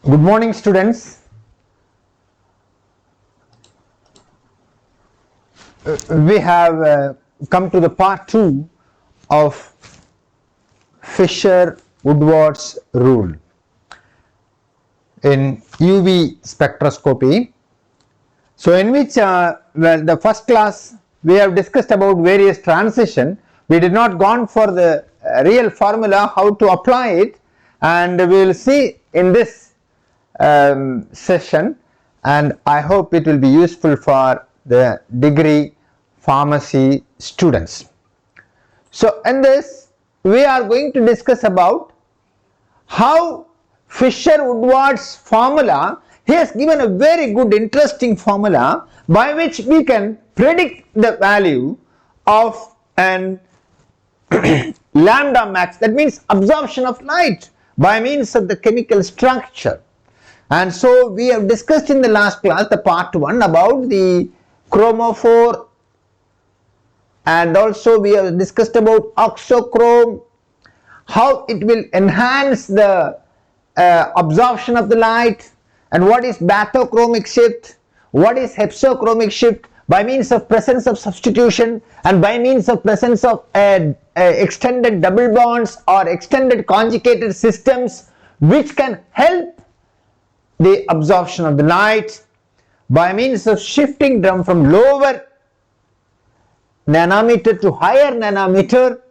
Good morning, students. We have come to the part 2 of Fischer-Woodward's rule in UV spectroscopy. So in which the first class we have discussed about various transition. We did not gone for the real formula how to apply it, and we will see in this session, and I hope it will be useful for the degree pharmacy students. So in this we are going to discuss about how Fischer-Woodward's formula. He has given a very good interesting formula by which we can predict the value of an lambda max, that means absorption of light by means of the chemical structure. And so we have discussed in the last class, the part 1, about the chromophore, and also we have discussed about oxochrome, how it will enhance the absorption of the light, and what is Batochromic shift, what is hexachromic shift, by means of presence of substitution and by means of presence of extended double bonds or extended conjugated systems which can help the absorption of the light by means of shifting them from lower nanometer to higher nanometer.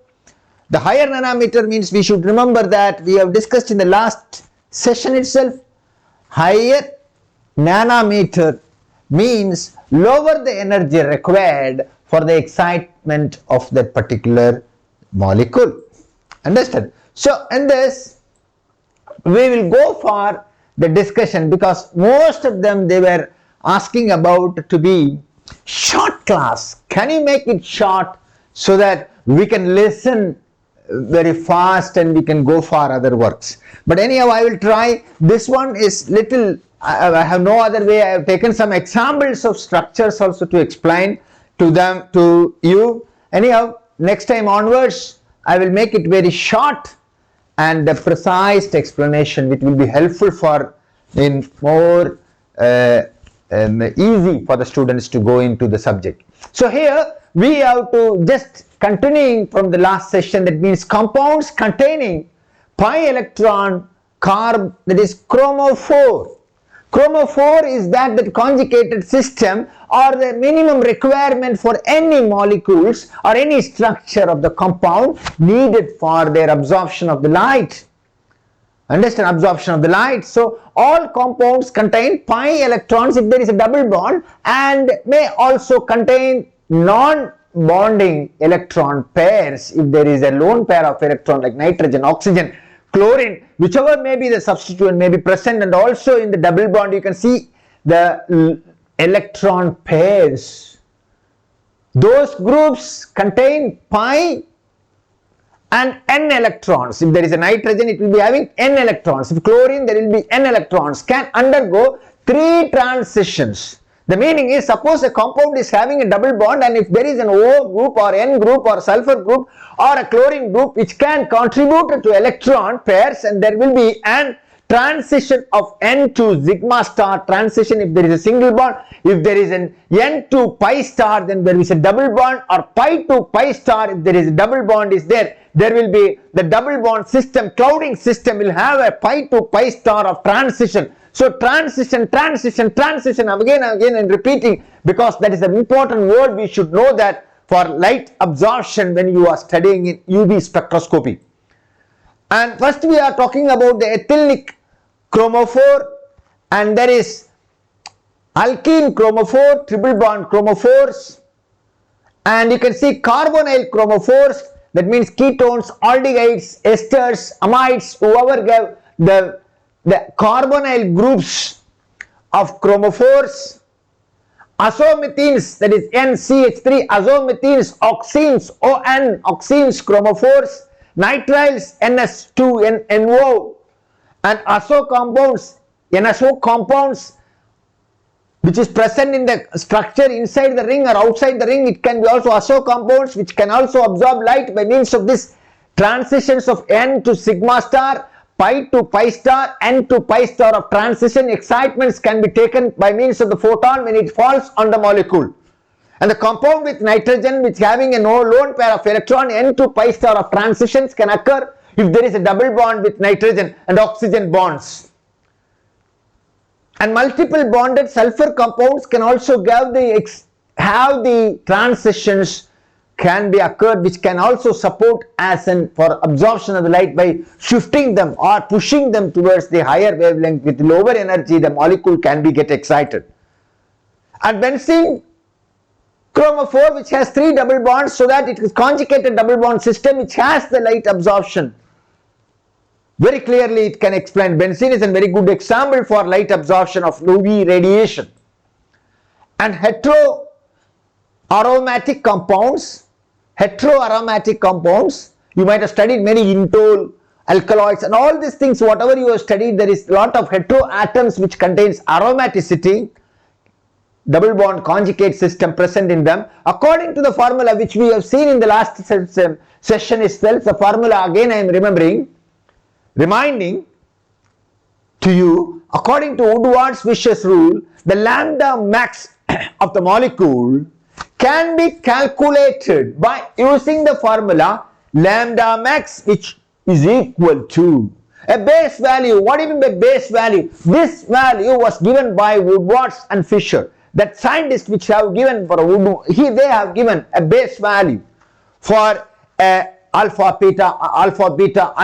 The higher nanometer means we should remember that we have discussed in the last session itself. Higher nanometer means lower the energy required for the excitement of that particular molecule. Understand? So in this we will go for the discussion, because most of them they were asking about to be short class. Can you make it short so that we can listen very fast and we can go for other works? But anyhow, I will try. This one is little, I have no other way. I have taken some examples of structures also to explain to you. Anyhow, next time onwards I will make it very short and the precise explanation, which will be helpful for in more easy for the students to go into the subject. So here we have to just continuing from the last session, that means compounds containing pi electron that is chromophore. Chromophore is that conjugated system or the minimum requirement for any molecules or any structure of the compound needed for their absorption of the light. Understand? Absorption of the light. So all compounds contain pi electrons if there is a double bond, and may also contain non-bonding electron pairs if there is a lone pair of electron like nitrogen, oxygen, chlorine, whichever may be the substituent may be present. And also in the double bond you can see the electron pairs. Those groups contain pi and n electrons. If there is a nitrogen, it will be having n electrons. If chlorine, there will be n electrons. Can undergo 3 transitions. The meaning is, suppose a compound is having a double bond, and if there is an O group or N group or sulfur group or a chlorine group which can contribute to electron pairs, and there will be an transition of N to sigma star transition if there is a single bond. If there is an N to pi star, then there is a double bond, or pi to pi star if there is a double bond is there. There will be the double bond system, clouding system will have a pi to pi star of transition. So transition again and repeating, because that is an important word we should know that for light absorption when you are studying in UV spectroscopy. And first we are talking about the ethylenic chromophore, and there is alkene chromophore, triple bond chromophores, and you can see carbonyl chromophores, that means ketones, aldehydes, esters, amides, whoever gave the carbonyl groups of chromophores, azomethanes, that is NCH3, azomethanes, oxenes, ON, oxenes chromophores, nitriles, NS2, NO, and azo compounds, NSO compounds, which is present in the structure inside the ring or outside the ring. It can be also azo compounds which can also absorb light by means of this transitions of N to sigma star, pi to pi star, n to pi star of transition excitements can be taken by means of the photon when it falls on the molecule. And the compound with nitrogen which having a lone pair of electron, n to pi star of transitions can occur if there is a double bond with nitrogen and oxygen bonds. And multiple bonded sulfur compounds can also have the transitions can be occurred, which can also support as an for absorption of the light by shifting them or pushing them towards the higher wavelength. With lower energy, the molecule can be get excited. And benzene chromophore, which has 3 double bonds, so that it is conjugated double bond system which has the light absorption. Very clearly it can explain. Benzene is a very good example for light absorption of UV radiation. And heteroaromatic compounds, you might have studied many indole, alkaloids and all these things. Whatever you have studied, there is a lot of heteroatoms which contains aromaticity, double bond conjugate system present in them. According to the formula which we have seen in the last session itself, the formula again I am reminding to you, according to Woodward's Fischer's rule, the lambda max of the molecule can be calculated by using the formula lambda max, which is equal to a base value. What do you mean by base value? This value was given by Woodward and Fischer. That scientists which have given for they have given a base value for alpha beta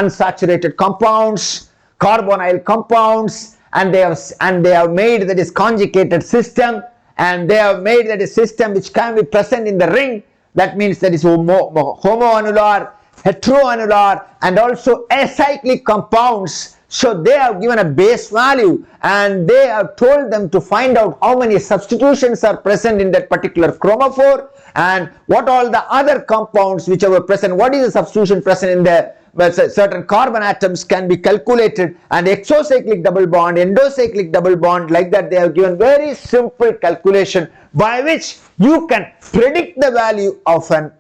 unsaturated compounds, carbonyl compounds, and they have made that is conjugated system, and they have made that a system which can be present in the ring. That means that is homoannular, heteroannular, and also acyclic compounds. So they have given a base value, and they have told them to find out how many substitutions are present in that particular chromophore, and what all the other compounds which are present, what is the substitution present in the certain carbon atoms can be calculated, and exocyclic double bond, endocyclic double bond, like that they have given very simple calculation by which you can predict the value of an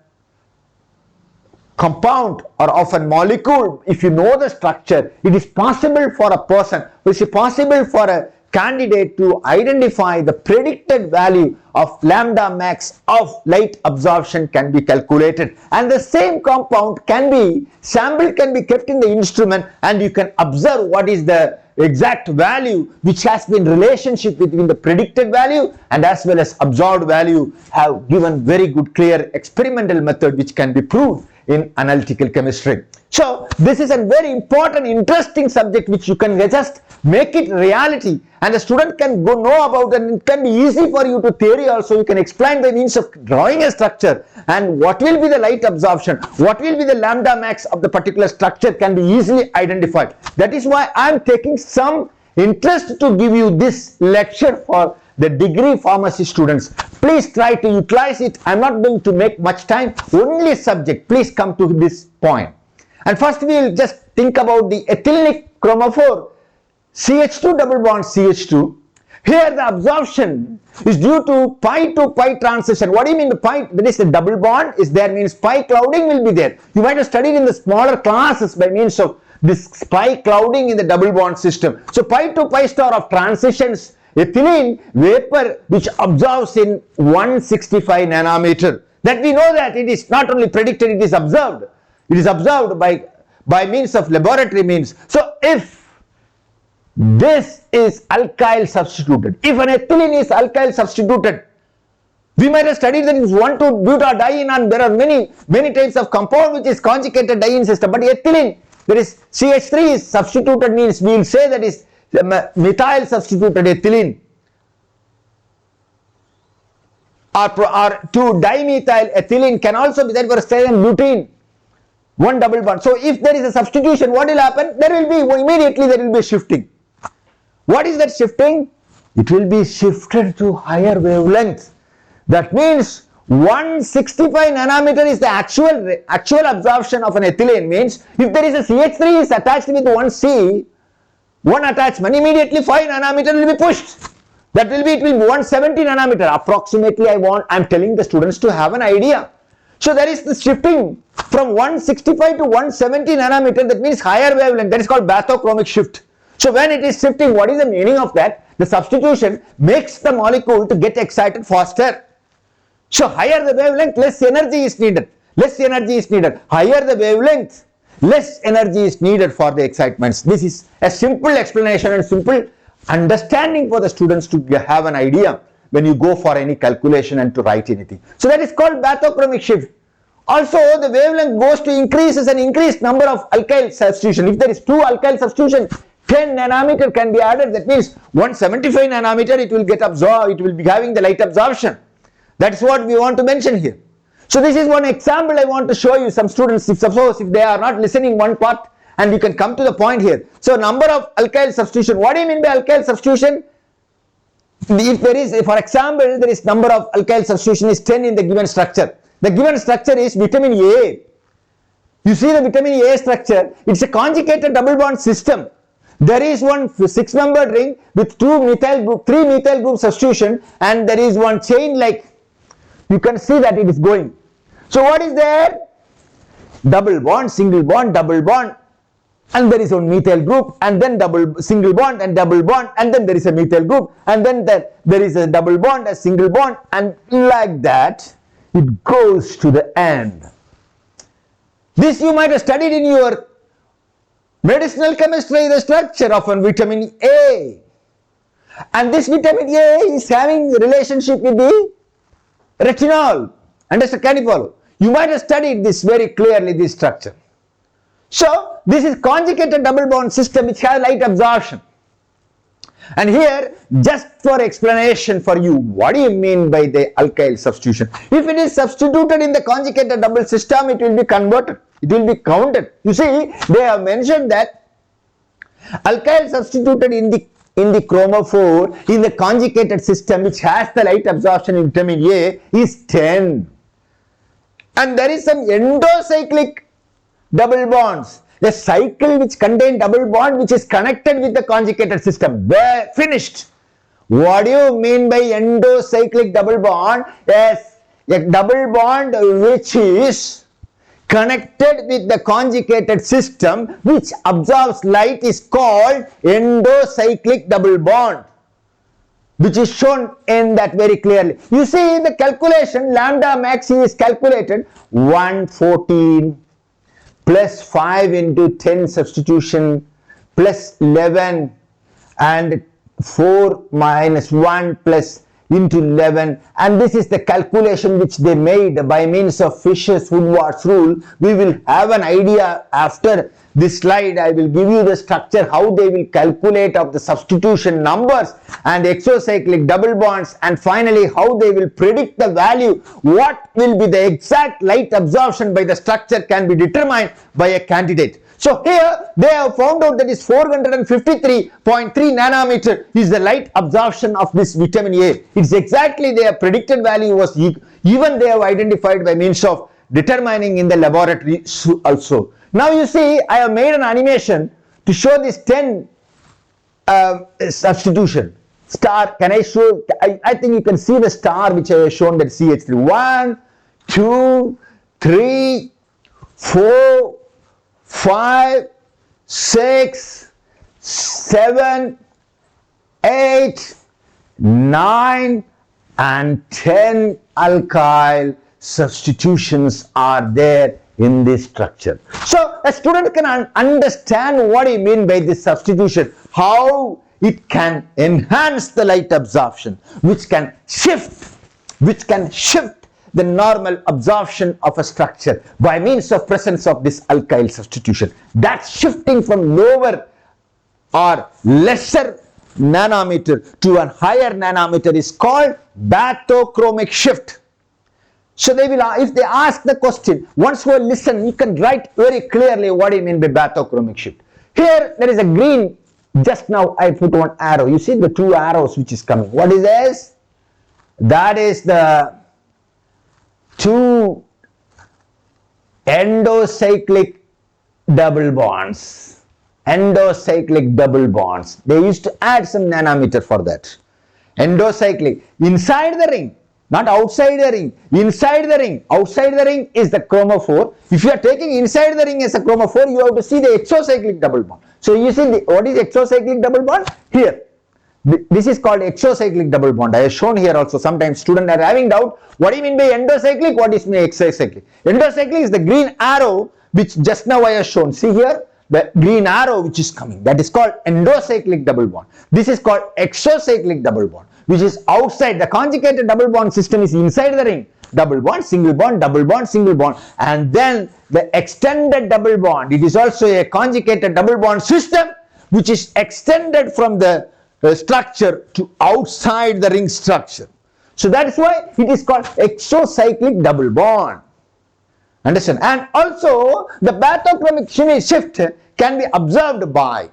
compound or of a molecule. If you know the structure, it is possible for a person, it is possible for a candidate to identify the predicted value of lambda max of light absorption can be calculated, and the same compound sample can be kept in the instrument, and you can observe what is the exact value which has been relationship between the predicted value and as well as observed value. Have given very good clear experimental method which can be proved in analytical chemistry. So this is a very important interesting subject which you can just make it reality, and the student can go know about, and it can be easy for you to theory also. You can explain the means of drawing a structure, and what will be the light absorption, what will be the lambda max of the particular structure can be easily identified. That is why I am taking some interest to give you this lecture for the degree pharmacy students. Please try to utilize it. I am not going to make much time, only subject. Please come to this point. And first we will just think about the ethylenic chromophore, CH2 double bond CH2. Here the absorption is due to pi to pi transition. What do you mean the pi? That is the double bond is there, means pi clouding will be there. You might have studied in the smaller classes by means of this pi clouding in the double bond system. So pi to pi star of transitions, ethylene vapor which absorbs in 165 nanometer. That we know that it is not only predicted, it is observed. It is observed by means of laboratory means. So if this is alkyl substituted, if an ethylene is alkyl substituted, we might have studied that it is 1,2-butadiene, and there are many types of compound which is conjugated diene system. But ethylene, there is CH3 is substituted, means we will say that is methyl substituted ethylene, or 2-dimethyl ethylene can also be there for styrene butene, one double bond. So if there is a substitution, what will happen? There will be immediately there will be shifting. What is that shifting? It will be shifted to higher wavelength. That means 165 nanometer is the actual absorption of an ethylene. Means if there is a CH3 is attached with one attachment, immediately 5 nanometer will be pushed. That will be, it will be 170 nanometer approximately. I am telling the students to have an idea. So there is the shifting from 165 to 170 nanometer, that means higher wavelength, that is called Batochromic shift. So when it is shifting, what is the meaning of that? The substitution makes the molecule to get excited faster. So higher the wavelength, less energy is needed. Less energy is needed. Higher the wavelength, less energy is needed for the excitements. This is a simple explanation and simple understanding for the students to have an idea when you go for any calculation and to write anything. So that is called Batochromic shift. Also, the wavelength goes to increases an increased number of alkyl substitution. If there is 2 alkyl substitution, 10 nanometer can be added. That means 175 nanometer it will get absorbed, it will be having the light absorption. That's what we want to mention here. So this is one example I want to show you. Some students, if suppose if they are not listening one part, and you can come to the point here. So number of alkyl substitution. What do you mean by alkyl substitution? If there is, for example, there is number of alkyl substitution is 10 in the given structure. The given structure is vitamin A. You see the vitamin A structure, it's a conjugated double bond system. There is one 6-membered ring with 3 methyl group substitution, and there is one chain like, you can see that it is going. So what is there? Double bond, single bond, double bond, and there is one methyl group, and then single bond and double bond, and then there is a methyl group, and then there is a double bond, a single bond, and like that it goes to the end. This you might have studied in your medicinal chemistry, the structure of a vitamin A, and this vitamin A is having a relationship with the retinol. Understand? Can you follow? You might have studied this very clearly, this structure. So this is conjugated double bond system which has light absorption. And here, just for explanation for you, what do you mean by the alkyl substitution? If it is substituted in the conjugated double system, it will be converted, it will be counted. You see, they have mentioned that alkyl substituted in the chromophore in the conjugated system which has the light absorption in vitamin A is 10. And there is some endocyclic double bonds, a cycle which contains double bond which is connected with the conjugated system. Where finished. What do you mean by endocyclic double bond? Yes, a double bond which is connected with the conjugated system which absorbs light is called endocyclic double bond, which is shown in that very clearly. You see the calculation, lambda max is calculated 114 plus 5 into 10 substitution plus 11 and 4 minus 1 plus into 11, and this is the calculation which they made by means of Fischer's Woodward's rule. We will have an idea after this slide. I will give you the structure, how they will calculate of the substitution numbers and exocyclic double bonds, and finally how they will predict the value. What will be the exact light absorption by the structure can be determined by a candidate. So here they have found out that is 453.3 nanometer is the light absorption of this vitamin A. It's exactly their predicted value was even they have identified by means of determining in the laboratory also. Now you see, I have made an animation to show this 10 substitution. Star, can I show? I think you can see the star which I have shown, that CH3. 1, 2, 3, 4, 5, 6, 7, 8, 9 and 10 alkyl substitutions are there in this structure. So a student can understand what I mean by this substitution, how it can enhance the light absorption, which can shift the normal absorption of a structure by means of presence of this alkyl substitution. That shifting from lower or lesser nanometer to a higher nanometer is called Batochromic shift. So they will, if they ask the question, once you listen, you can write very clearly what I mean by Batochromic shift. Here there is a green, just now I put one arrow. You see the 2 arrows which is coming. What is this? That is the 2 endocyclic double bonds. Endocyclic double bonds. They used to add some nanometer for that. Endocyclic. Inside the ring, not outside the ring, inside the ring. Outside the ring is the chromophore. If you are taking inside the ring as a chromophore, you have to see the exocyclic double bond. So you see what is exocyclic double bond? Here. This is called exocyclic double bond. I have shown here also. Sometimes students are having doubt. What do you mean by endocyclic? What is mean exocyclic? Endocyclic is the green arrow which just now I have shown. See here, the green arrow which is coming. That is called endocyclic double bond. This is called exocyclic double bond, which is outside. The conjugated double bond system is inside the ring. Double bond, single bond, double bond, single bond. And then the extended double bond. It is also a conjugated double bond system which is extended from the structure to outside the ring structure. So that is why it is called exocyclic double bond. Understand? And also the Batochromic shift can be observed by,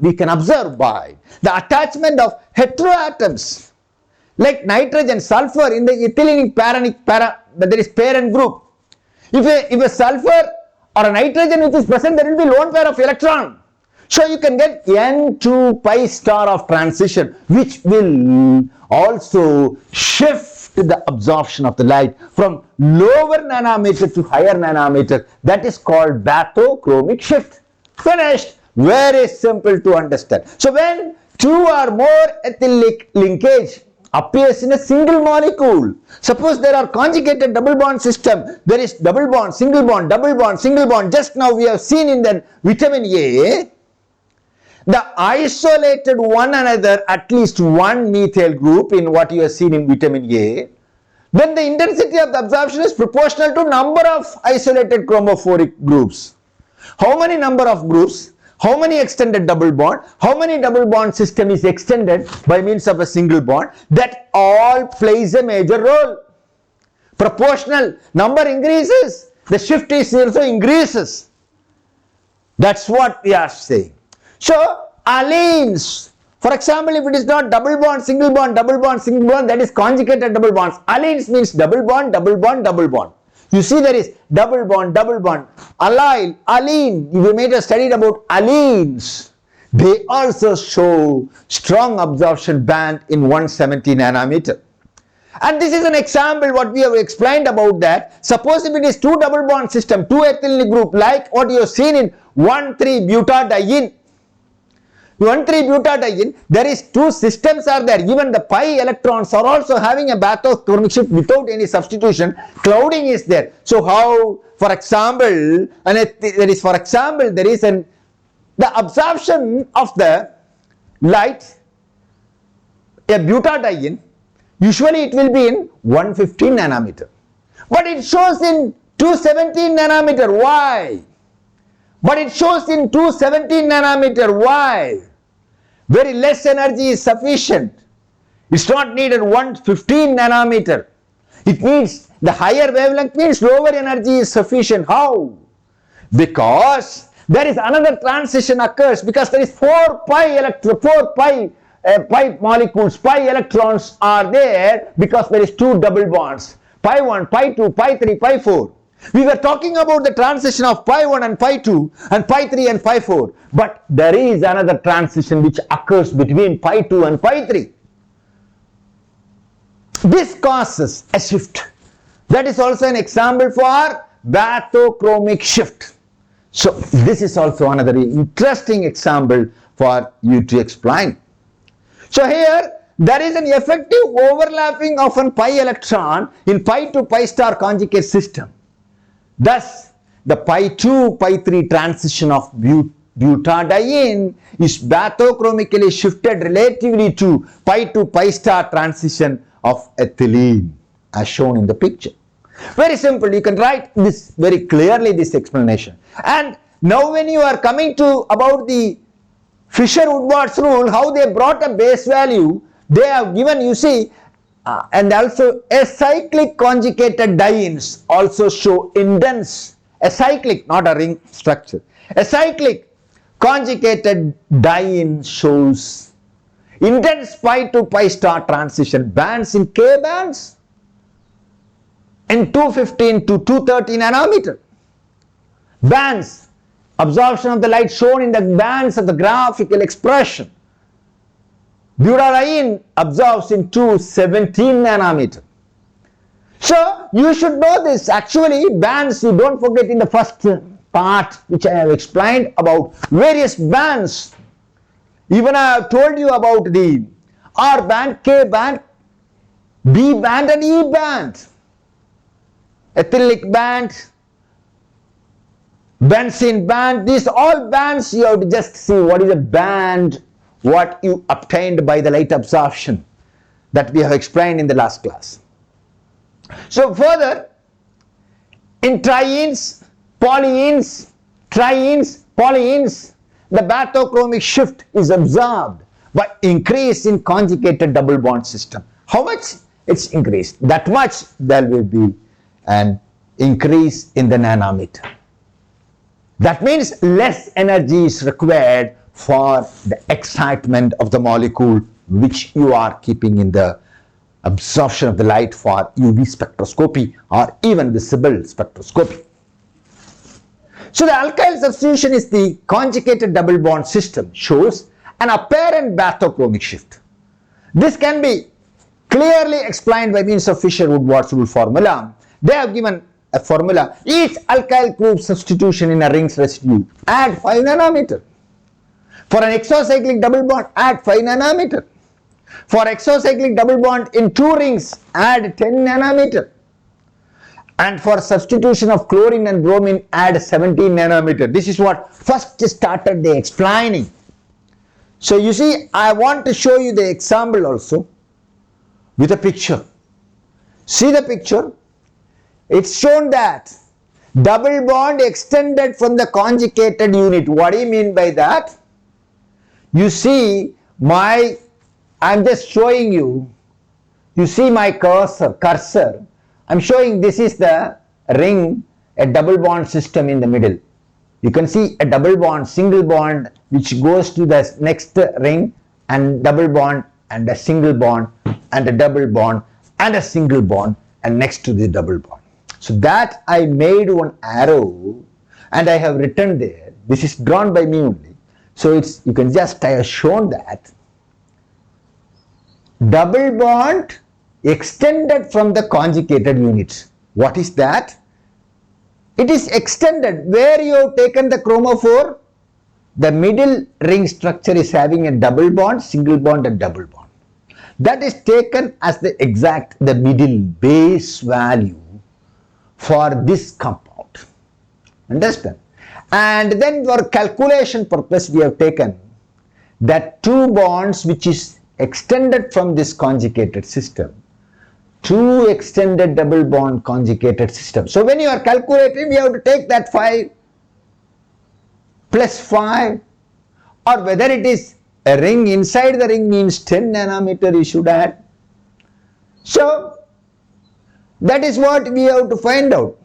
we can observe by the attachment of heteroatoms like nitrogen, sulfur in the ethylene there is parent group. If a sulfur or a nitrogen which is present, there will be lone pair of electron. So you can get N2 pi star of transition, which will also shift the absorption of the light from lower nanometer to higher nanometer. That is called bathochromic shift. Finished. Very simple to understand. So when two or more ethylic linkage appears in a single molecule, suppose there are conjugated double bond system, there is double bond, single bond, double bond, single bond. Just now we have seen in the vitamin A, the isolated one another at least one methyl group in what you have seen in vitamin A, then the intensity of the absorption is proportional to number of isolated chromophoric groups. How many number of groups? How many extended double bond? How many double bond system is extended by means of a single bond? That all plays a major role. Proportional. Number increases. The shift is also increases. That's what we are saying. So, allenes, for example, if it is not double bond, single bond, double bond, single bond, that is conjugated double bonds. Allenes means double bond, double bond, double bond. You see there is double bond, double bond. Allyl, allene, we made a study about allenes. They also show strong absorption band in 170 nanometer. And this is an example what we have explained about that. Suppose if it is two double bond system, two ethylene group like what you have seen in 1,3-butadiene. 1,3-butadiene, there is two systems are there. Even the pi electrons are also having a Batochromic shift without any substitution. Clouding is there. So how, for example, there is the absorption of the light, a butadiene, usually it will be in 115 nanometer. But it shows in 217 nanometer. Why? But it shows in 217 nanometer. Why? Very less energy is sufficient. It's not needed 115 nanometer. It means the higher wavelength means lower energy is sufficient. How? Because there is another transition occurs, because there is 4 pi molecules, pi electrons are there, because there is two double bonds. Pi 1, pi 2, pi 3, pi 4. We were talking about the transition of pi 1 and pi 2 and pi 3 and pi 4. But there is another transition which occurs between pi 2 and pi 3. This causes a shift. That is also an example for Batochromic shift. So this is also another interesting example for you to explain. So here there is an effective overlapping of an pi electron in pi to pi star conjugate system. Thus, the pi 2, pi 3 transition of butadiene is batochromically shifted relatively to pi 2, pi star transition of ethylene, as shown in the picture. Very simple, you can write this very clearly, this explanation. And now when you are coming to about the Fischer-Woodward's rule, how they brought a base value, they have given, you see, and also acyclic conjugated dienes also show indents. Acyclic, not a ring structure. Acyclic conjugated diene shows intense pi to pi star transition bands in K bands in 215 to 230 nanometer. Bands, absorption of the light shown in the bands of the graphical expression. Butadiene absorbs in 217 nanometer. So you should know this. Actually, bands, you don't forget in the first part which I have explained about various bands. Even I have told you about the R band, K band, B band and E band. Ethylic band, benzene band, these all bands you have to just see what is a band, what you obtained by the light absorption that we have explained in the last class. So further, in trienes, polyenes, the bathochromic shift is observed by increase in conjugated double bond system. How much? It's increased. That much there will be an increase in the nanometer. That means less energy is required for the excitement of the molecule which you are keeping in the absorption of the light for UV spectroscopy or even visible spectroscopy. So the alkyl substitution is the conjugated double bond system, shows an apparent bathochromic shift. This can be clearly explained by means of Fischer-Woodward's rule formula. They have given a formula. Each alkyl group substitution in a ring's residue, add 5 nanometer. For an exocyclic double bond, add 5 nanometer. For exocyclic double bond in 2 rings, add 10 nanometer. And for substitution of chlorine and bromine, add 17 nanometer. This is what first started the explaining. So you see, I want to show you the example also with a picture. See the picture? It's shown that double bond extended from the conjugated unit. What do you mean by that? You see I'm just showing you, you see my cursor, I'm showing this is the ring, a double bond system in the middle. You can see a double bond, single bond which goes to the next ring, and double bond and a single bond and a double bond and a single bond and next to the double bond. So that I made one arrow and I have written there. This is drawn by me only. So it's, you can just, I have shown that double bond extended from the conjugated unit. What is that? It is extended where you have taken the chromophore. The middle ring structure is having a double bond, single bond and double bond. That is taken as the middle base value for this compound. Understand? And then for calculation purpose we have taken that 2 bonds which is extended from this conjugated system, 2 extended double bond conjugated system. So when you are calculating, we have to take that 5 plus 5, or whether it is a ring, inside the ring means 10 nanometer you should add. So that is what we have to find out.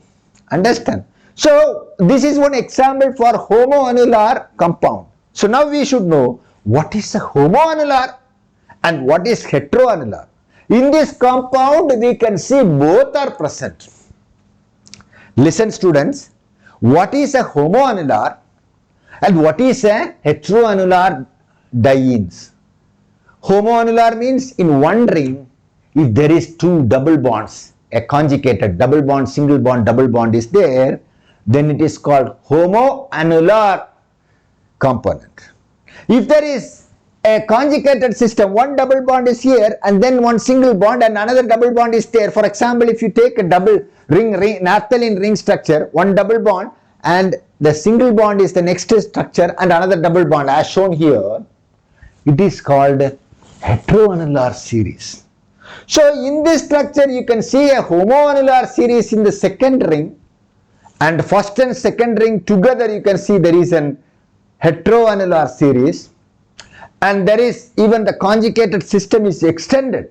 Understand? So this is one example for homoannular compound. So now we should know what is a homoannular and what is heteroannular. In this compound we can see both are present. Listen students, what is a homoannular and what is a heteroannular dienes? Homoannular means in one ring if there is 2 double bonds, a conjugated double bond, single bond, double bond is there, then it is called homoannular component. If there is a conjugated system, one double bond is here and then one single bond and another double bond is there. For example, if you take a double ring naphthalene ring structure, one double bond and the single bond is the next structure and another double bond as shown here, it is called heteroannular series. So in this structure you can see a homoannular series in the second ring, and first and second ring together you can see there is an heteroannular series, and there is even the conjugated system is extended.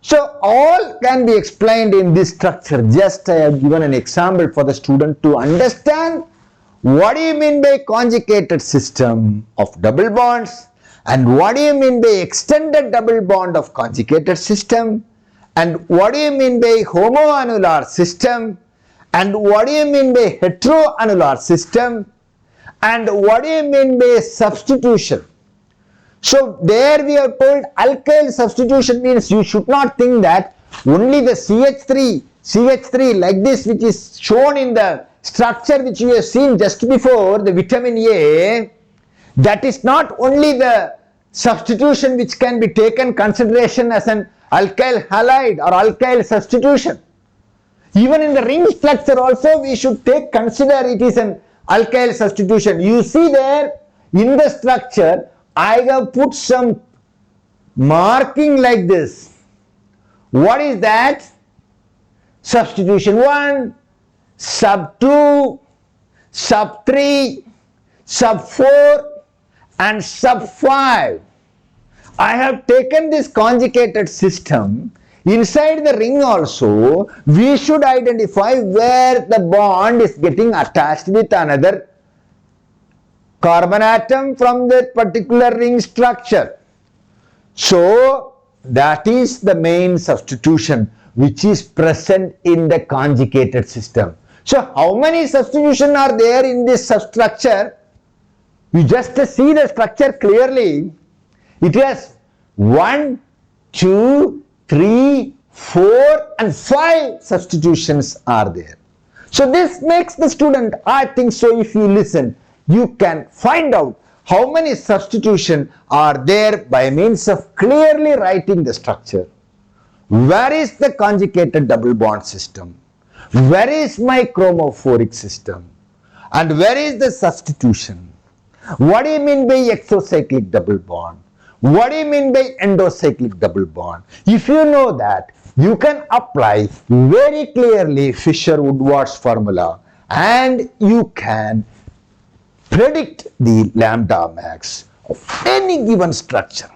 So all can be explained in this structure. Just I have given an example for the student to understand what do you mean by conjugated system of double bonds, and what do you mean by extended double bond of conjugated system, and what do you mean by homoannular system, and what do you mean by heteroannular system, and what do you mean by substitution. So there we are told alkyl substitution means you should not think that only the CH3 like this, which is shown in the structure which we have seen just before, the vitamin A, that is not only the substitution which can be taken consideration as an alkyl halide or alkyl substitution. Even in the ring structure also we should consider it is an alkyl substitution. You see there in the structure I have put some marking like this. What is that? Substitution 1, sub 2, sub 3, sub 4 and sub 5. I have taken this conjugated system. Inside the ring also, we should identify where the bond is getting attached with another carbon atom from that particular ring structure. So, that is the main substitution which is present in the conjugated system. So, how many substitutions are there in this substructure? You just see the structure clearly. It has 1, 2, 3, 4 and 5 substitutions are there. So this makes the student, I think so, if you listen, you can find out how many substitutions are there by means of clearly writing the structure. Where is the conjugated double bond system? Where is my chromophoric system? And where is the substitution? What do you mean by exocyclic double bond? What do you mean by endocyclic double bond? If you know that, you can apply very clearly Fischer-Woodward's formula and you can predict the lambda max of any given structure.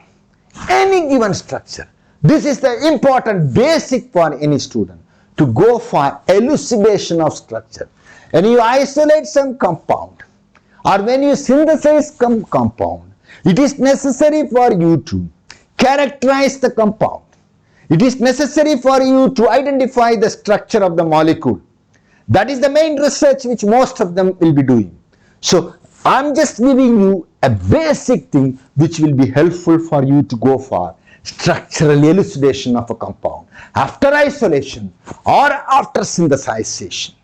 Any given structure. This is the important basic for any student to go for elucidation of structure. When you isolate some compound or when you synthesize compound, it is necessary for you to characterize the compound. It is necessary for you to identify the structure of the molecule. That is the main research which most of them will be doing. So, I am just giving you a basic thing which will be helpful for you to go for structural elucidation of a compound after isolation or after synthesization.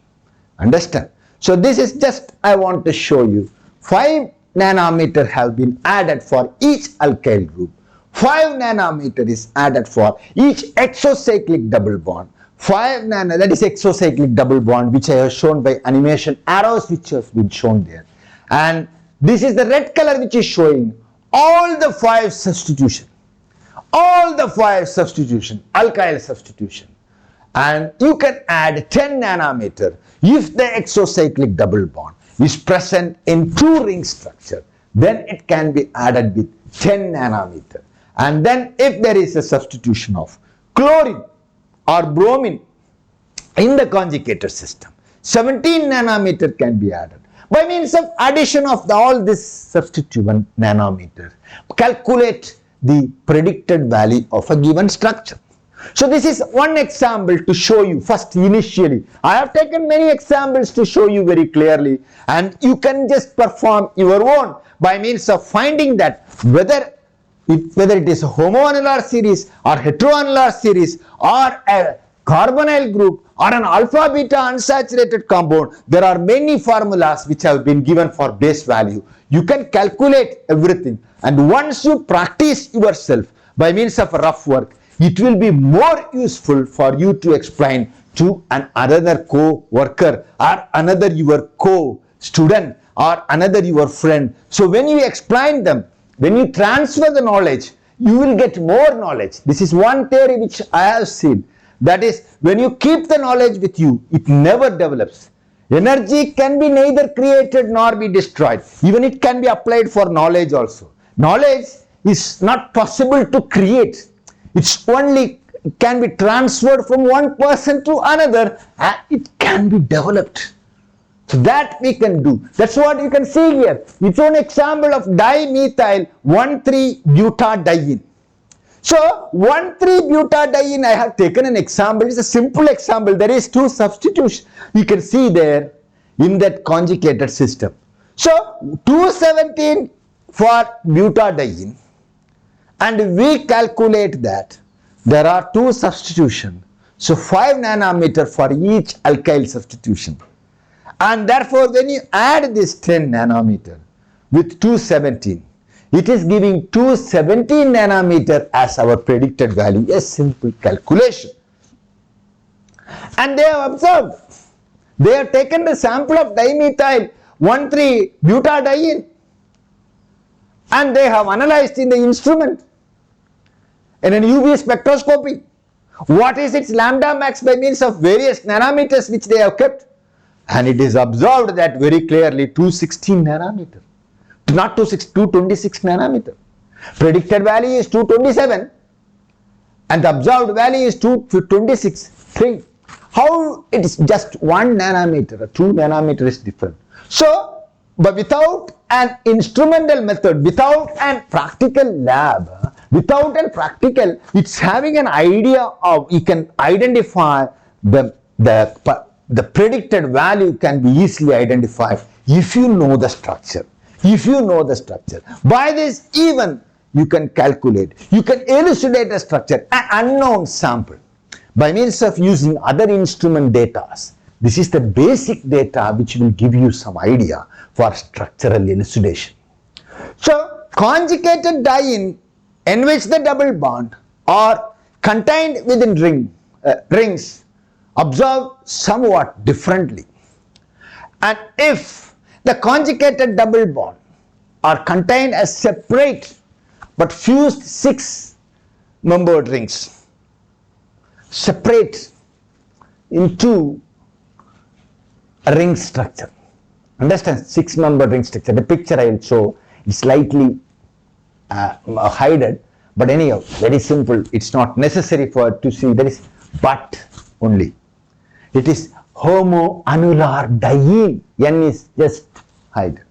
Understand? So, this is just I want to show you 5 nanometer have been added for each alkyl group. 5 nanometer is added for each exocyclic double bond. 5 nano, that is exocyclic double bond which I have shown by animation arrows which have been shown there. And this is the red color which is showing all the 5 substitution. All the 5 substitution, alkyl substitution. And you can add 10 nanometer if the exocyclic double bond is present in 2 ring structure, then it can be added with 10 nanometer. And then if there is a substitution of chlorine or bromine in the conjugated system, 17 nanometer can be added. By means of addition of all this substituent nanometer, calculate the predicted value of a given structure. So this is one example to show you first initially. I have taken many examples to show you very clearly and you can just perform your own by means of finding that whether it is a homoannular series or heteroannular series or a carbonyl group or an alpha beta unsaturated compound, there are many formulas which have been given for base value. You can calculate everything and once you practice yourself by means of rough work, it will be more useful for you to explain to another co-worker or another your co-student or another your friend. So when you explain them, when you transfer the knowledge, you will get more knowledge. This is one theory which I have seen. That is, when you keep the knowledge with you, it never develops. Energy can be neither created nor be destroyed. Even it can be applied for knowledge also. Knowledge is not possible to create. It's only can be transferred from one person to another and it can be developed. So that we can do. That's what you can see here. It's an example of dimethyl 1,3-butadiene. So 1,3-butadiene I have taken an example. It's a simple example. There is 2 substitutions. You can see there in that conjugated system. So 217 for butadiene. And we calculate that there are 2 substitutions So 5 nanometer for each alkyl substitution. And therefore, when you add this 10 nanometer with 217, it is giving 217 nanometer as our predicted value, a simple calculation. And they have observed, they have taken the sample of dimethyl 1,3-butadiene and they have analyzed in the instrument in an UV spectroscopy what is its lambda max by means of various nanometers which they have kept, and it is observed that very clearly 216 nanometer, not 226 nanometer. Predicted value is 227 and the observed value is 226.3. How it is just 1 nanometer or 2 nanometer is different. So, but without an instrumental method, without a practical lab, without a practical, it's having an idea of, you can identify the predicted value can be easily identified if you know the structure. If you know the structure. By this even you can calculate, you can elucidate a structure, an unknown sample by means of using other instrument data. This is the basic data which will give you some idea for structural elucidation. So conjugated diene in which the double bond are contained within rings observe somewhat differently. And if the conjugated double bond are contained as separate but fused 6-membered rings, separate into a ring structure. Understand? 6-membered ring structure. The picture I will show is slightly hidden, but anyhow, very simple. It's not necessary for to see. There is but only. It is Homo annular diene. N is just hidden.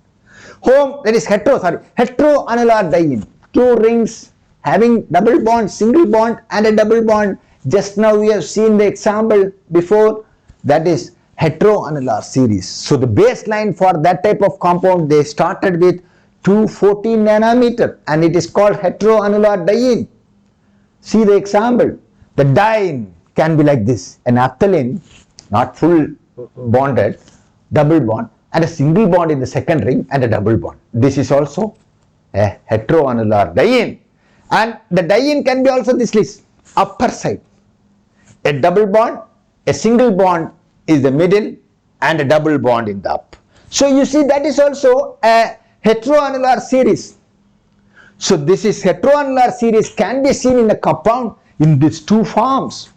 That is hetero annular diene. 2 rings having double bond, single bond and a double bond. Just now we have seen the example before, that is heteroannular series. So the baseline for that type of compound, they started with 214 nanometer and it is called heteroannular diene. See the example. The diene can be like this, an naphthalene, not full bonded, double bond, and a single bond in the second ring and a double bond. This is also a heteroannular diene. And the diene can be also this list, upper side. A double bond, a single bond is the middle and a double bond in the up. So you see that is also a heteroannular series. So this is heteroannular series can be seen in a compound in these 2 forms.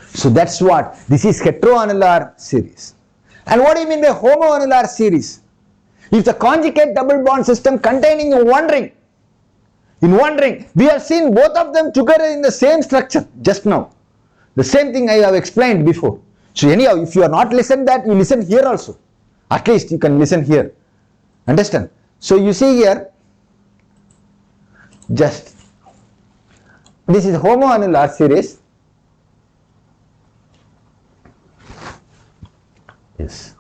So that's what this is, heteroannular series. And what do you mean by homoannular series? If the conjugate double bond system containing in one ring, we have seen both of them together in the same structure just now. The same thing I have explained before. So anyhow, if you are not listening that, you listen here also. At least you can listen here. Understand? So you see here, just this is homoannular series. Yes.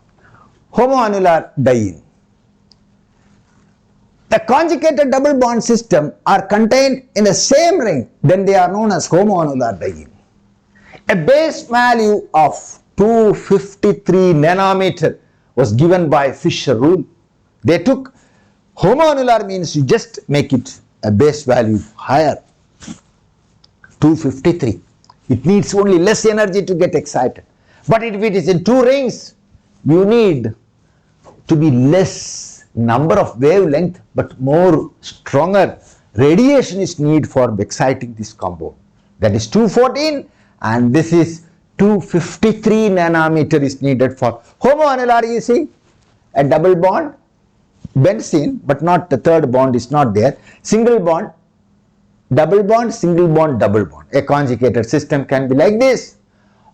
Homoannular diene. The conjugated double bond system are contained in the same ring, then they are known as homoannular diene. A base value of 253 nanometer was given by Fischer rule. They took homoannular means you just make it a base value higher, 253. It needs only less energy to get excited. But if it is in 2 rings, you need to be less number of wavelength but more stronger radiation is needed for exciting this compound. That is 214 and this is 253 nanometer is needed for homoannular. You see a double bond, benzene, but not the third bond is not there. Single bond, double bond, single bond, double bond. A conjugated system can be like this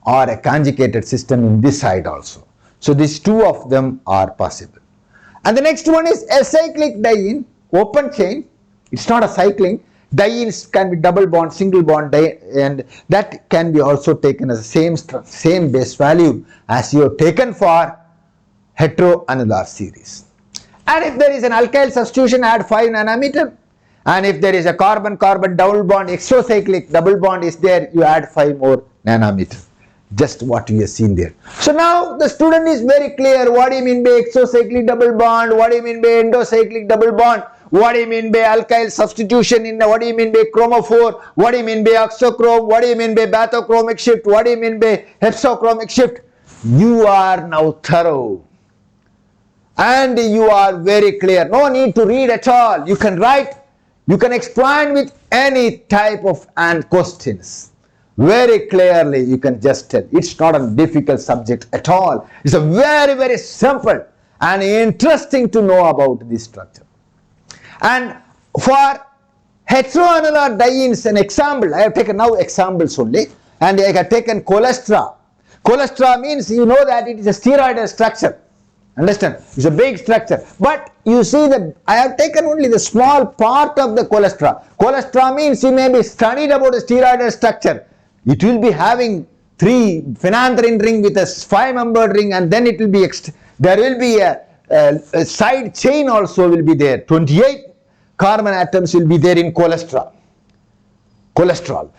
or a conjugated system in this side also. So these 2 of them are possible. And the next one is acyclic diene, open chain. It's not a cycling. Dienes can be double bond, single bond, and that can be also taken as the same base value as you have taken for heteroannular series. And if there is an alkyl substitution, add 5 nanometer. And if there is a carbon-carbon double bond, exocyclic double bond is there, you add 5 more nanometer. just what we have seen there. So now the student is very clear. What do you mean by exocyclic double bond? What do you mean by endocyclic double bond? What do you mean by alkyl substitution in what do you mean by chromophore? What do you mean by oxochrome? What do you mean by bathochromic shift? What do you mean by hexachromic shift? You are now thorough and you are very clear. No need to read at all. You can write, you can explain with any type of questions. Very clearly you can just tell. It's not a difficult subject at all. It's a very, very simple and interesting to know about this structure. And for heteroannular dienes, an example, I have taken now examples only, and I have taken cholestra. Cholestra means you know that it is a steroidal structure. Understand? It's a big structure. But you see that I have taken only the small part of the cholestra. Cholestra means you may be studied about a steroidal structure. It will be having 3 phenanthrene ring with a 5-membered ring, and then it will be there will be a side chain also will be there. 28 carbon atoms will be there in cholesterol.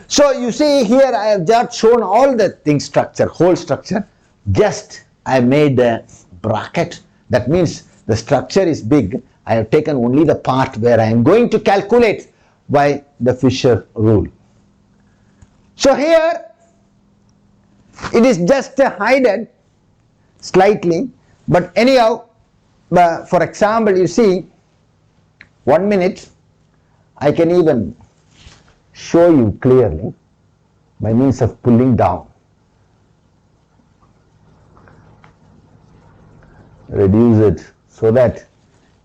So you see here I have just shown all the things structure, whole structure. Just I made a bracket. That means the structure is big. I have taken only the part where I am going to calculate by the Fischer rule. So here it is just hidden slightly, but anyhow, for example, you see, 1 minute, I can even show you clearly by means of pulling down. Reduce it so that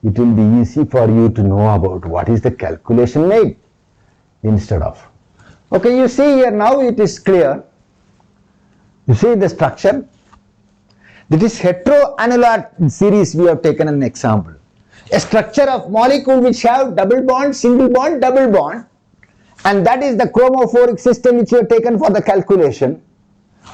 it will be easy for you to know about what is the calculation made instead of. Okay, you see here now it is clear. You see the structure. That is heteroannular series we have taken an example. A structure of molecule which have double bond, single bond, double bond, and that is the chromophoric system which we have taken for the calculation.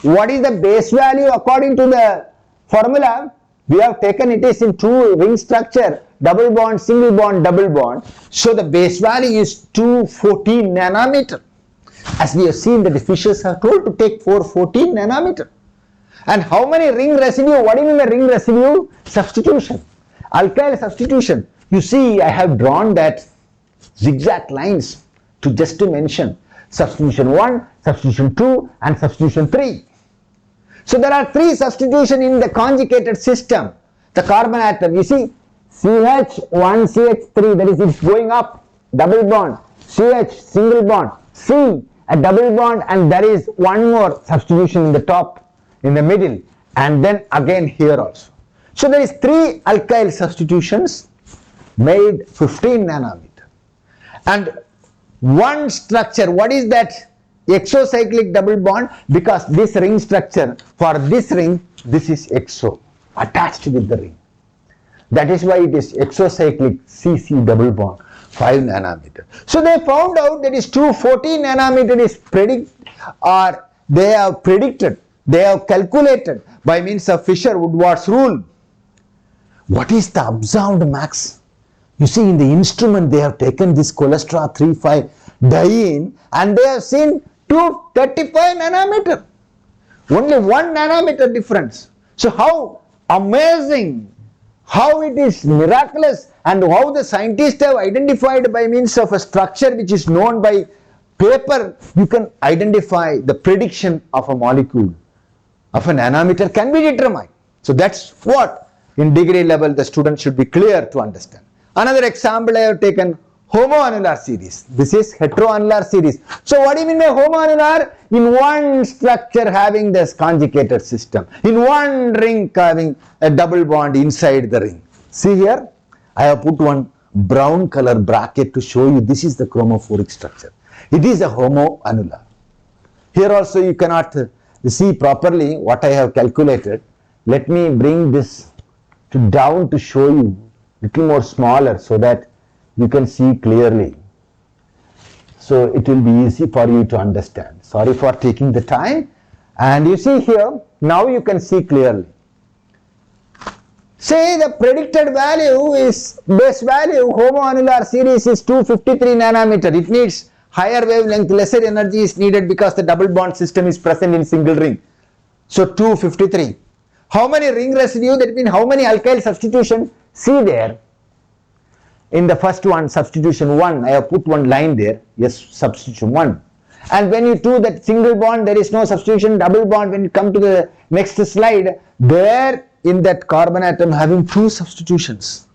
What is the base value according to the formula? We have taken it is in 2 ring structure, double bond, single bond, double bond. So the base value is 214 nanometer. As we have seen that the Fischers are told to take 414 nanometer. And how many ring residue? What do you mean by ring residue? Substitution. Alkyl substitution. You see I have drawn that zigzag lines to just to mention substitution 1, substitution 2 and substitution 3. So there are 3 substitution in the conjugated system. The carbon atom, you see CH1, CH3, that is it's going up, double bond, CH, single bond, C, a double bond, and there is one more substitution in the top, in the middle, and then again here also. So there is 3 alkyl substitutions made 15 nanometer. And one structure, what is that? Exocyclic double bond, because this ring structure, for this ring, this is exo, attached with the ring. That is why it is exocyclic CC double bond, 5 nanometer. So they found out that is 214 nanometer is they have predicted, they have calculated by means of Fischer-Woodward's rule. What is the observed max? You see in the instrument they have taken this cholesterol 3,5 diene and they have seen 235 nanometer. Only 1 nanometer difference. So how amazing, how it is miraculous, and how the scientists have identified by means of a structure which is known by paper, you can identify the prediction of a molecule of a nanometer can be determined. So that's what in degree level the student should be clear to understand. Another example I have taken, homoannular series. This is heteroannular series. So what do you mean by homoannular? In one structure having this conjugated system, in one ring having a double bond inside the ring. See here, I have put one brown color bracket to show you this is the chromophoric structure. It is a homoannular. Here also you cannot see properly what I have calculated. Let me bring this down to show you little more smaller so that you can see clearly. So it will be easy for you to understand. Sorry for taking the time. And you see here, now you can see clearly. Say the predicted value is, base value, homoannular series is 253 nanometer. It needs higher wavelength, lesser energy is needed because the double bond system is present in single ring. So 253. How many ring residue? That means how many alkyl substitution? See there. In the first one, substitution 1, I have put one line there. Yes, substitution 1. And when you do that single bond, there is no substitution. Double bond, when you come to the next slide, there in that carbon atom having 2 substitutions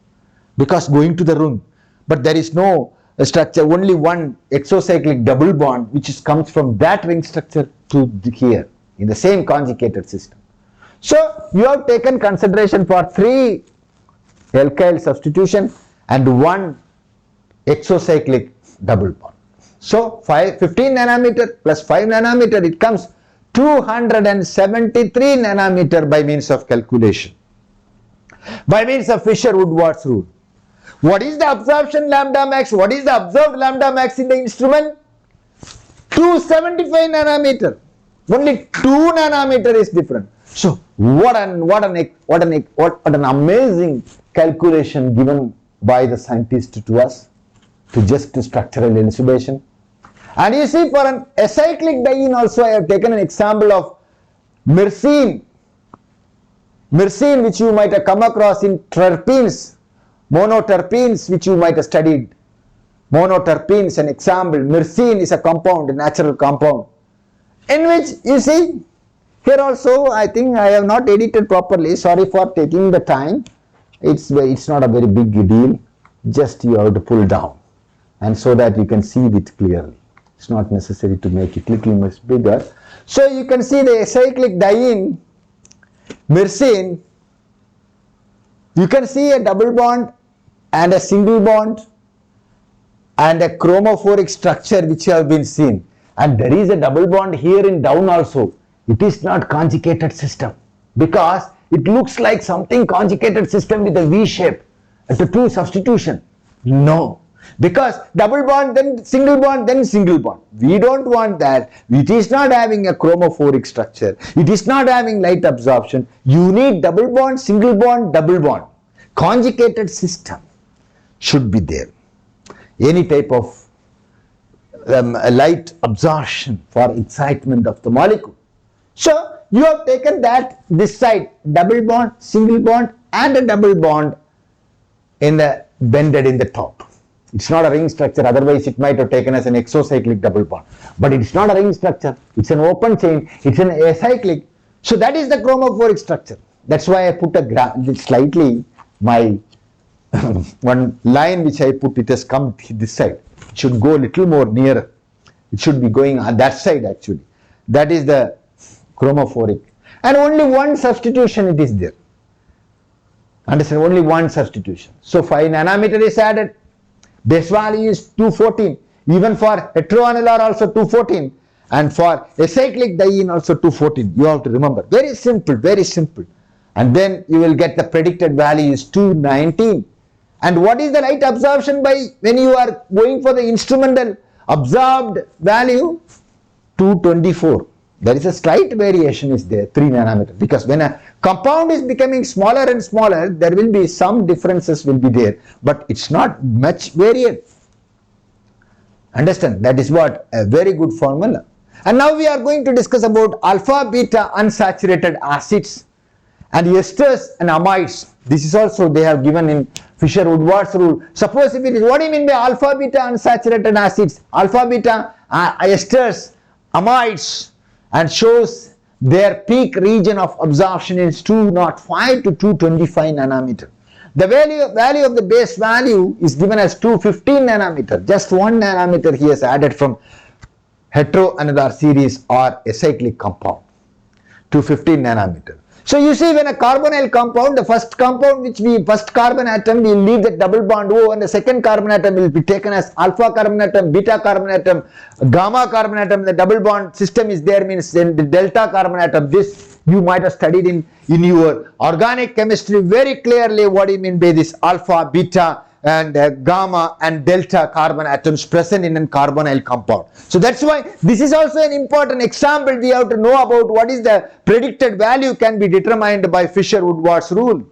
because going to the ring. But there is no structure, only one exocyclic double bond which comes from that ring structure to here in the same conjugated system. So you have taken consideration for 3 alkyl substitution and 1 exocyclic double bond. So 15 nanometer plus 5 nanometer, it comes 273 nanometer by means of calculation, by means of Fischer-Woodward's rule. What is the absorption lambda max? What is the observed lambda max in the instrument? 275 nanometer. Only 2 nanometer is different. So what an amazing calculation given by the scientist to us to just structural elucidation. And you see, for an acyclic diene also I have taken an example of myrcene. Myrcene, which you might have come across in terpenes, monoterpenes, which you might have studied. Monoterpenes, an example. Myrcene is a compound, a natural compound, in which you see here also I think I have not edited properly. Sorry for taking the time. It's not a very big deal. Just you have to pull down, and so that you can see it clearly. It's not necessary to make it little much bigger. So you can see the acyclic diene, myrcene. You can see a double bond and a single bond and a chromophoric structure which have been seen. And there is a double bond here in down also. It is not conjugated system because it looks like something conjugated system with a V shape at the 2 substitution. No. Because double bond, then single bond, then single bond. We don't want that. It is not having a chromophoric structure. It is not having light absorption. You need double bond, single bond, double bond. Conjugated system should be there. Any type of light absorption for excitement of the molecule. So you have taken that this side, double bond, single bond and a double bond in the bended in the top. It's not a ring structure, otherwise it might have taken as an exocyclic double bond. But it's not a ring structure, it's an open chain, it's an acyclic. So that is the chromophoric structure. That's why I put a slightly, my one line which I put, it has come this side. It should go a little more nearer. It should be going on that side actually. That is the chromophoric. And only 1 substitution it is there. Understand? Only 1 substitution. So 5 nanometer is added. Base value is 214. Even for heteroannular also 214. And for acyclic diene also 214. You have to remember. Very simple, very simple. And then you will get the predicted value is 219. And what is the light absorption by when you are going for the instrumental absorbed value? 224. There is a slight variation is there, 3 nanometer. Because when a compound is becoming smaller and smaller, there will be some differences will be there. But it's not much variant. Understand? That is what a very good formula. And now we are going to discuss about alpha beta unsaturated acids and esters and amides. This is also they have given in Fischer-Woodward's rule. Suppose if it is, what do you mean by alpha beta unsaturated acids? Alpha beta esters, amides, and shows their peak region of absorption is 205 to 225 nanometer. The value of the base value is given as 215 nanometer. Just 1 nanometer he has added from heteroannular series or acyclic compound. 215 nanometer. So you see, when a carbonyl compound, the first compound first carbon atom will leave the double bond O, and the second carbon atom will be taken as alpha carbon atom, beta carbon atom, gamma carbon atom. The double bond system is there, means then the delta carbon atom. This you might have studied in your organic chemistry very clearly what you mean by this alpha, beta and gamma and delta carbon atoms present in a carbonyl compound. So that's why this is also an important example. We have to know about what is the predicted value can be determined by Fischer-Woodward's rule.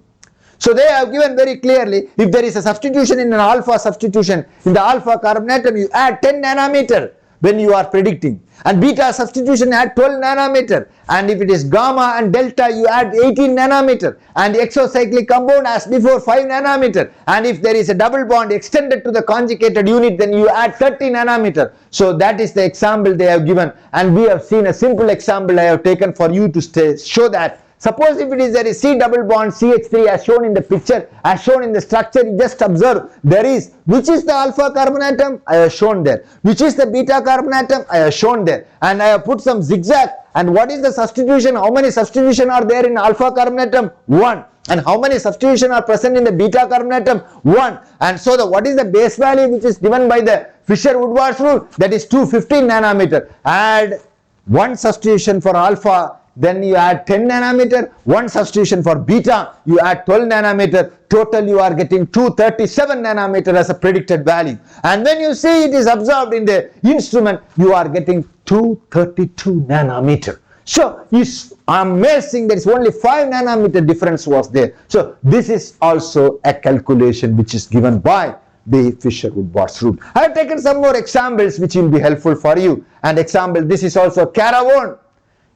So they have given very clearly, if there is a substitution in an alpha substitution, in the alpha carbon atom you add 10 nanometer. when you are predicting. And beta substitution add 12 nanometer, and if it is gamma and delta you add 18 nanometer, and exocyclic compound as before 5 nanometer, and if there is a double bond extended to the conjugated unit then you add 30 nanometer. So that is the example they have given, and we have seen a simple example I have taken for you to show that. Suppose if it is there is C double bond CH3 as shown in the picture, as shown in the structure, you just observe there is, which is the alpha carbon atom, I have shown there, which is the beta carbon atom, I have shown there, and I have put some zigzag. And what is the substitution? How many substitution are there in alpha carbon atom? 1. And how many substitution are present in the beta carbon atom? 1. And so what is the base value which is given by the Fischer-Woodward rule? That is 215 nanometer. Add 1 substitution for alpha, then you add 10 nanometer, 1 substitution for beta, you add 12 nanometer, total you are getting 237 nanometer as a predicted value. And when you see it is observed in the instrument, you are getting 232 nanometer. So it's amazing that it's only 5 nanometer difference was there. So this is also a calculation which is given by the Fischer-Woodward rule. I have taken some more examples which will be helpful for you. And example, this is also Caravone.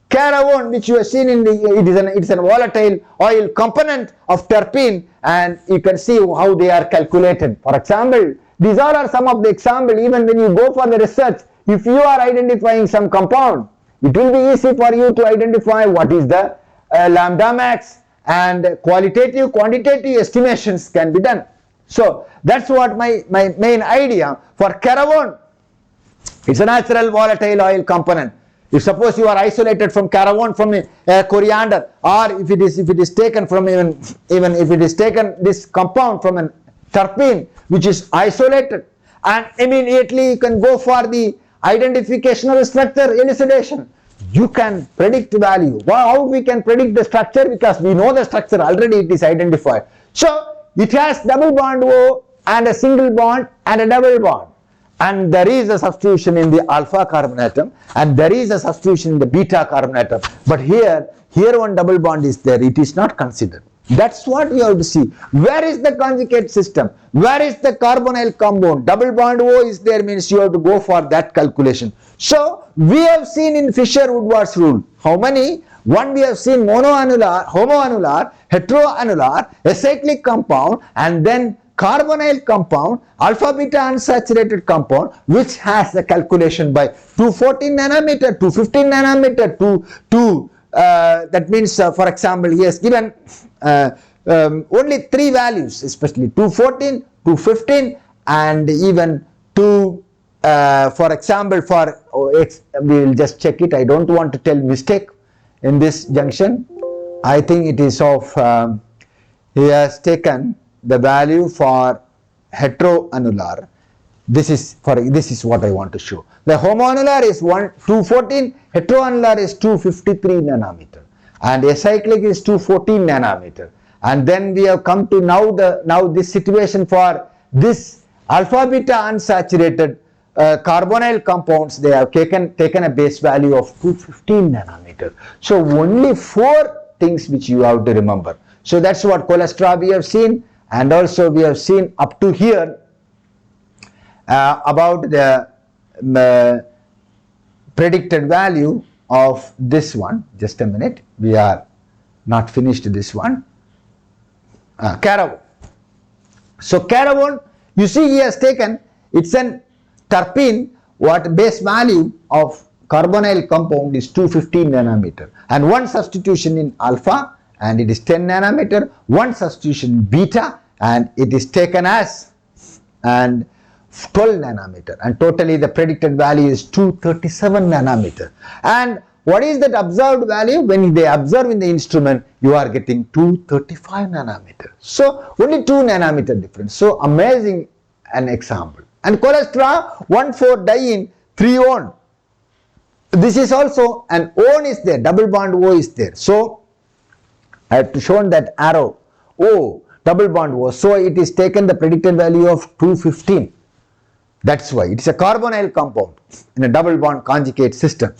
Caravone, which you have seen in the, it's a volatile oil component of terpene, and you can see how they are calculated. For example, these all are some of the examples. Even when you go for the research, if you are identifying some compound, it will be easy for you to identify what is the lambda max, and qualitative, quantitative estimations can be done. So that's what my main idea for Caravone. It's a natural volatile oil component. If suppose you are isolated from Caravone from a coriander, or if it is taken from even if it is taken this compound from a terpene which is isolated, and immediately you can go for the identification of the structure elucidation. You can predict value. How we can predict the structure? Because we know the structure already, it is identified. So it has double bond O and a single bond and a double bond. And there is a substitution in the alpha carbon atom, and there is a substitution in the beta carbon atom. But here one double bond is there, it is not considered. That's what you have to see. Where is the conjugate system? Where is the carbonyl compound? Double bond O is there, means you have to go for that calculation. So we have seen in Fischer-Woodward's rule, how many? One, we have seen monoannular, homoannular, heteroannular, acyclic compound, and then carbonyl compound, alpha beta unsaturated compound, which has a calculation by 214 nanometer, 215 nanometer, that means for example he has given only 3 values, especially 214, 215, and even 2 for example for we will just check it. I don't want to tell mistake in this junction. I think it is of he has taken the value for heteroannular. This is what I want to show. The homoannular is 214, heteroannular is 253 nanometer, and acyclic is 214 nanometer. And then we have come to now this situation for this alpha beta unsaturated carbonyl compounds. They have taken a base value of 215 nanometer. So only 4 things which you have to remember. So that's what cholesterol we have seen. And also we have seen up to here about the predicted value of this one. Just a minute, we are not finished this one. Caravone. So Caravone, you see he has taken, it's an terpene, what base value of carbonyl compound is 215 nanometer, and 1 substitution in alpha, and it is 10 nanometer, 1 substitution in beta, and it is taken as and 12 nanometer, and totally the predicted value is 237 nanometer. And what is that observed value? When they observe in the instrument, you are getting 235 nanometer. So only 2 nanometer difference. So amazing an example. And cholesterol 1,4-diene 3-one. This is also an one is there, double bond O is there. So I have shown that arrow O, double bond O. So it is taken the predicted value of 215. That's why it is a carbonyl compound in a double bond conjugate system.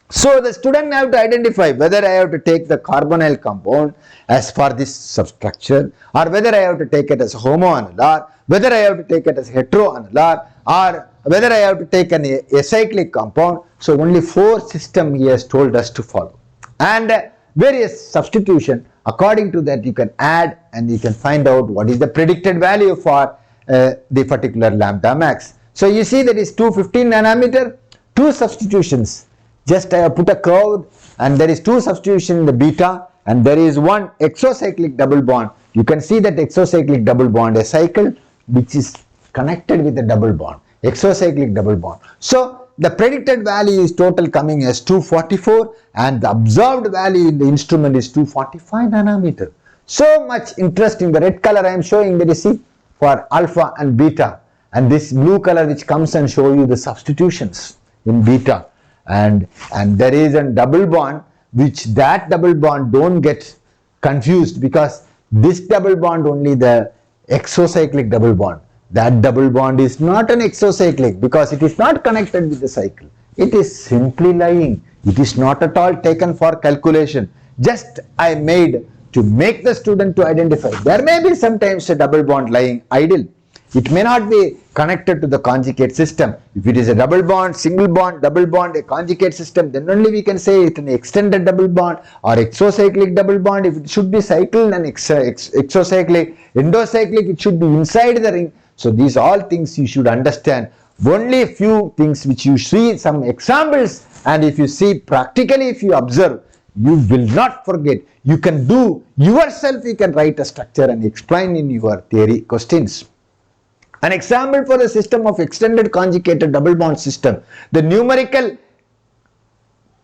So the student have to identify whether I have to take the carbonyl compound as for this substructure, or whether I have to take it as homoannular, whether I have to take it as heteroannular, or whether I have to take an acyclic compound. So only 4 system he has told us to follow, and various substitution. According to that, you can add and you can find out what is the predicted value for the particular lambda max. So you see that is 215 nanometer, 2 substitutions. Just I have put a curve, and there is 2 substitution in the beta, and there is 1 exocyclic double bond. You can see that exocyclic double bond, a cycle which is connected with a double bond, exocyclic double bond. So the predicted value is total coming as 244, and the observed value in the instrument is 245 nanometer. So much interesting. The red color I am showing, that is, see, for alpha and beta, and this blue color which comes and show you the substitutions in beta, and there is a double bond, which that double bond don't get confused, because this double bond only the exocyclic double bond. That double bond is not an exocyclic, because it is not connected with the cycle. It is simply lying. It is not at all taken for calculation. Just I made to make the student to identify. There may be sometimes a double bond lying idle. It may not be connected to the conjugate system. If it is a double bond, single bond, double bond, a conjugate system, then only we can say it's an extended double bond or exocyclic double bond. If it should be cycle and exocyclic, endocyclic, it should be inside the ring. So these all things you should understand. Only a few things which you see some examples, and if you see practically, if you observe, you will not forget. You can do yourself, you can write a structure and explain in your theory questions. An example for the system of extended conjugated double bond system, the numerical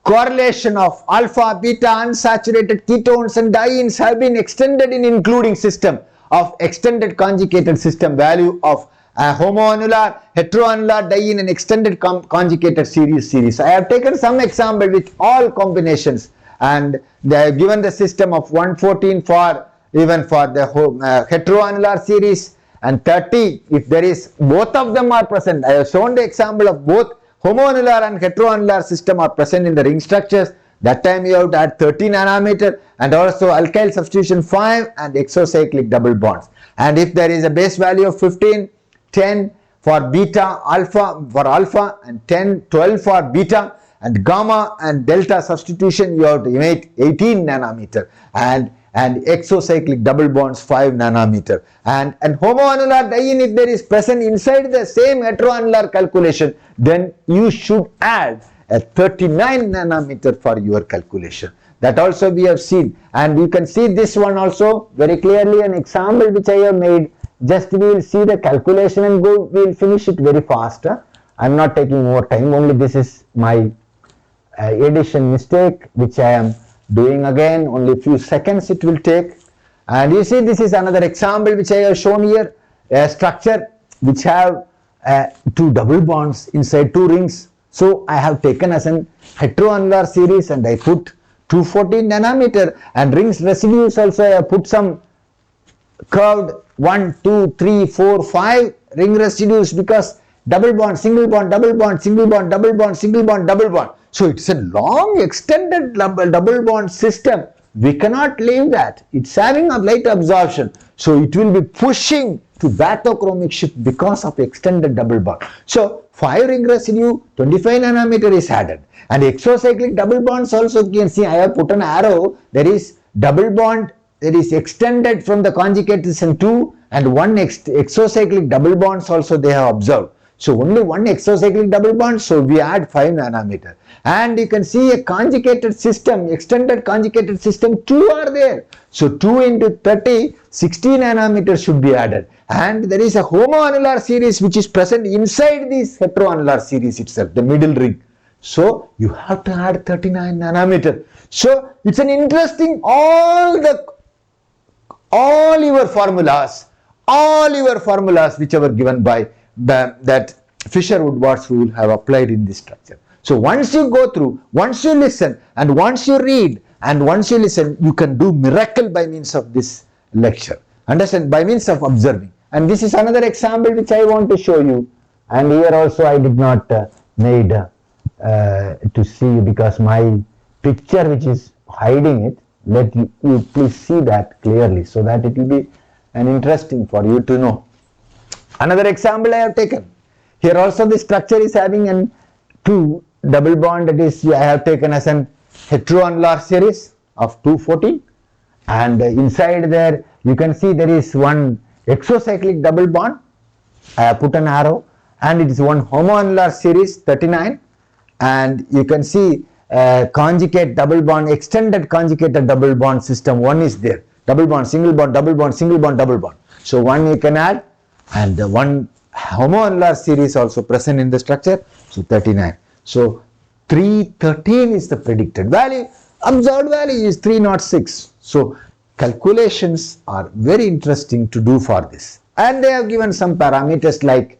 correlation of alpha, beta, unsaturated ketones and dienes have been extended in including system of extended conjugated system value of homoannular, heteroannular, diene and extended conjugated series. I have taken some example with all combinations, and they have given the system of 114 for even for the heteroannular series, and 30 if there is both of them are present. I have shown the example of both homoannular and heteroannular system are present in the ring structures. That time you have to add 30 nanometer, and also alkyl substitution 5 and exocyclic double bonds. And if there is a base value of 15, 10 for beta, alpha for alpha, and 10, 12 for beta, and gamma and delta substitution you have to make 18 nanometer, and exocyclic double bonds 5 nanometer, and homoannular diene if there is present inside the same heteroannular calculation, then you should add a 39 nanometer for your calculation. That also we have seen, and you can see this one also very clearly, an example which I have made. Just we will see the calculation and we will finish it very fast. I am not taking more time, only this is my addition mistake which I am doing again, only a few seconds it will take. And you see this is another example which I have shown here, a structure which have 2 double bonds inside 2 rings. So I have taken as an heteroannular series and I put 214 nanometer, and rings residues also I have put some curved 1, 2, 3, 4, 5 ring residues, because double bond, single bond, double bond, single bond, double bond, single bond, double bond. So it's a long extended double bond system. We cannot leave that. It's having a light absorption. So it will be pushing to Batochromic shift because of extended double bond. So 5 ring residue, 25 nanometer is added. And exocyclic double bonds also you can see I have put an arrow. There is double bond, there is extended from the conjugate system 2, and 1 exocyclic double bonds also they have observed. So only 1 exocyclic double bond, so we add 5 nanometer. And you can see a conjugated system, extended conjugated system 2 are there. So 2 into 30, 60 nanometers should be added. And there is a homoannular series which is present inside this heteroannular series itself, the middle ring. So you have to add 39 nanometer. So it's an interesting, all your formulas which were given by that Fischer Woodward's rule have applied in this structure. So once you go through, once you listen, and once you read, and once you listen, you can do miracle by means of this lecture. Understand? By means of observing. And this is another example which I want to show you. And here also I did not made to see, because my picture which is hiding it. Let you please see that clearly, so that it will be an interesting for you to know. Another example I have taken. Here also the structure is having an 2 double bond, that is I have taken as an heteroannular series of 214, and inside there you can see there is one exocyclic double bond. I have put an arrow, and it is one homoannular series 39, and you can see conjugate double bond, extended conjugated double bond system. One is there, double bond, single bond, double bond, single bond, double bond. So one you can add, and one homoannular series also present in the structure. So 39. So 313 is the predicted value. Observed value is 306. So calculations are very interesting to do for this. And they have given some parameters like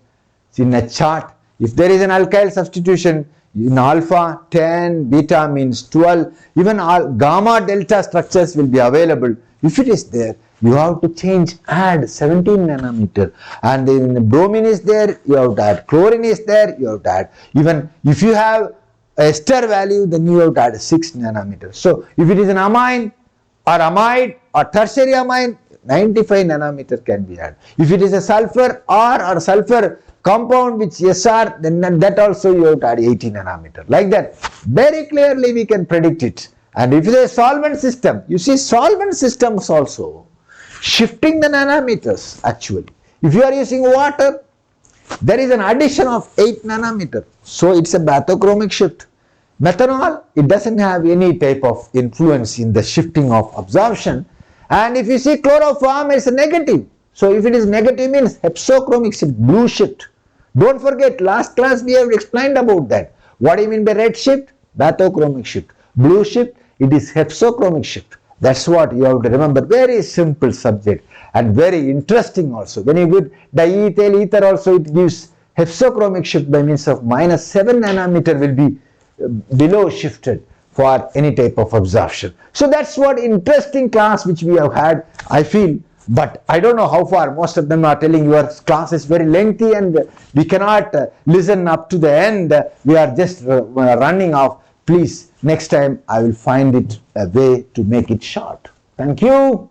in a chart. If there is an alkyl substitution in alpha 10, beta means 12, even all gamma delta structures will be available. If it is there, you have to change, add 17 nanometer, and then the bromine is there, you have to add, chlorine is there, you have to add, even if you have ester value, then you have to add 6 nanometer. So if it is an amine or amide or tertiary amine, 95 nanometer can be added. If it is a sulfur or sulfur compound which SR, then that also you have to add 80 nanometer. Like that, very clearly we can predict it. And if it is a solvent system, you see solvent systems also shifting the nanometers actually. If you are using water, there is an addition of 8 nanometer. So it's a bathochromic shift. Methanol, it doesn't have any type of influence in the shifting of absorption. And if you see chloroform, it's a negative. So if it is negative means hexachromic shift, blue shift. Don't forget, last class we have explained about that. What do you mean by red shift? Bathochromic shift. Blue shift, it is hexachromic shift. That's what you have to remember. Very simple subject and very interesting also. When you put diethyl ether also, it gives hexachromic shift by means of -7 nanometer will be below shifted for any type of absorption. So that's what interesting class which we have had, I feel. But I don't know how far. Most of them are telling your class is very lengthy and we cannot listen up to the end. We are just running off. Please, next time I will find it a way to make it short. Thank you.